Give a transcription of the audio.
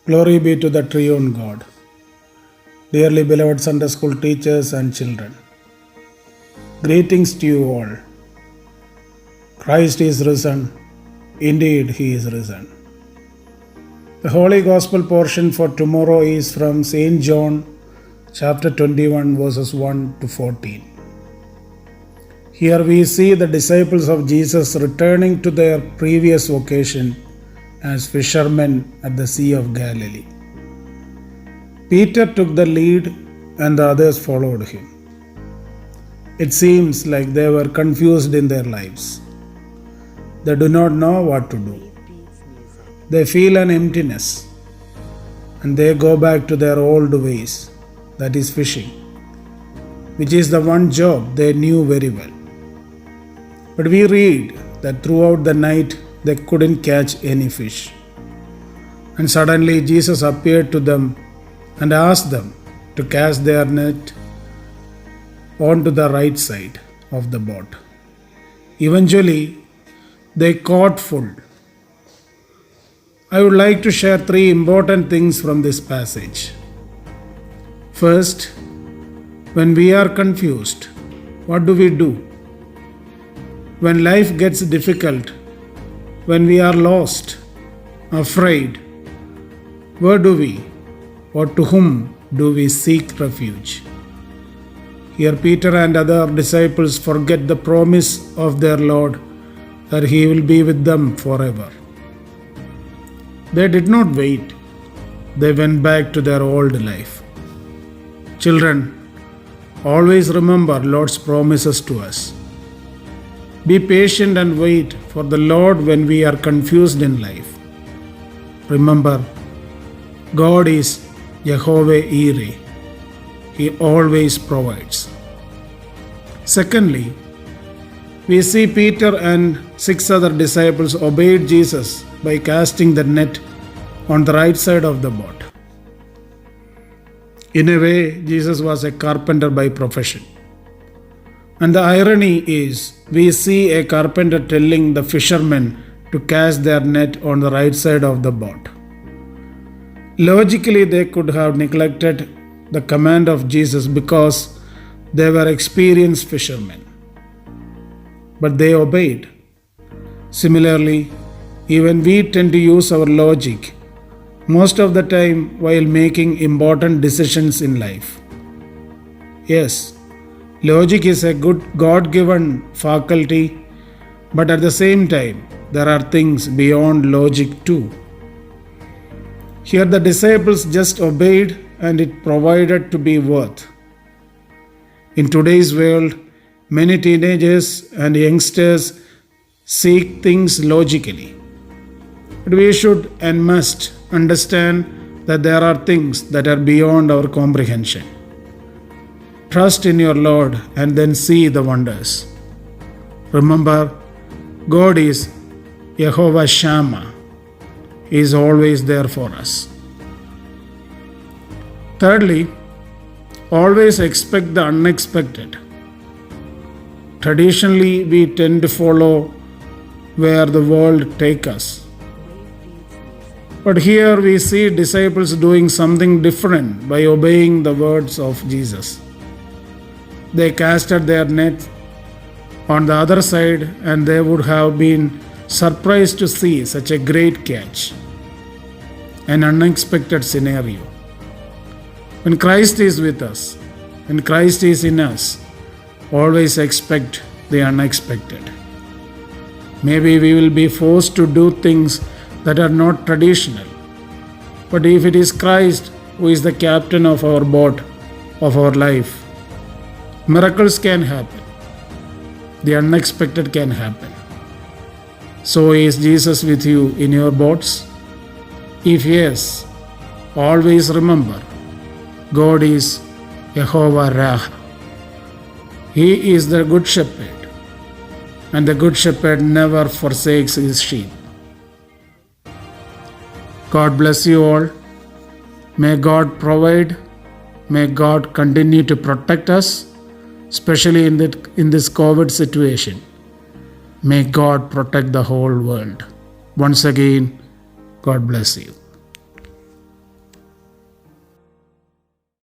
Glory be to the triune God. Dearly beloved Sunday school teachers and children, greetings to you all. Christ is risen. Indeed, He is risen. The Holy Gospel portion for tomorrow is from St. John chapter 21 verses 1 to 14. Here we see the disciples of Jesus returning to their previous vocation as fishermen at the Sea of Galilee. Peter took the lead and the others followed him. It seems like they were confused in their lives. They do not know what to do. They feel an emptiness and they go back to their old ways, that is fishing, which is the one job they knew very well. But we read that throughout the night they couldn't catch any fish. And suddenly Jesus appeared to them and asked them to cast their net onto the right side of the boat. Eventually, they caught full. I would like to share 3 important things from this passage. First, when we are confused, what do we do? When life gets difficult, when we are lost, afraid, where do we or to whom do we seek refuge? Here Peter and other disciples forget the promise of their Lord that He will be with them forever. They did not wait. They went back to their old life. Children, always remember Lord's promises to us. Be patient and wait for the Lord when we are confused in life. Remember, God is Jehovah Jireh. He always provides. Secondly, we see Peter and 6 other disciples obeyed Jesus by casting the net on the right side of the boat. In a way, Jesus was a carpenter by profession. And the irony is, we see a carpenter telling the fishermen to cast their net on the right side of the boat. Logically, they could have neglected the command of Jesus because they were experienced fishermen. But they obeyed. Similarly, even we tend to use our logic most of the time while making important decisions in life. Yes, logic is a good God-given faculty, but at the same time, there are things beyond logic too. Here the disciples just obeyed and it provided to be worth. In today's world, many teenagers and youngsters seek things logically. But we should and must understand that there are things that are beyond our comprehension. Trust in your Lord and then see the wonders. Remember, God is Jehovah Shammah. He is always there for us. Thirdly, always expect the unexpected. Traditionally, we tend to follow where the world takes us. But here we see disciples doing something different by obeying the words of Jesus. They casted their net on the other side and they would have been surprised to see such a great catch, an unexpected scenario. When Christ is with us, when Christ is in us, always expect the unexpected. Maybe we will be forced to do things that are not traditional. But if it is Christ who is the captain of our boat, of our life, miracles can happen. The unexpected can happen. So is Jesus with you in your boats? If yes, always remember, God is Jehovah Raah. He is the good shepherd, and the good shepherd never forsakes his sheep. God bless you all. May God provide. May God continue to protect us, especially in this COVID situation. May God protect the whole world. Once again, God bless you.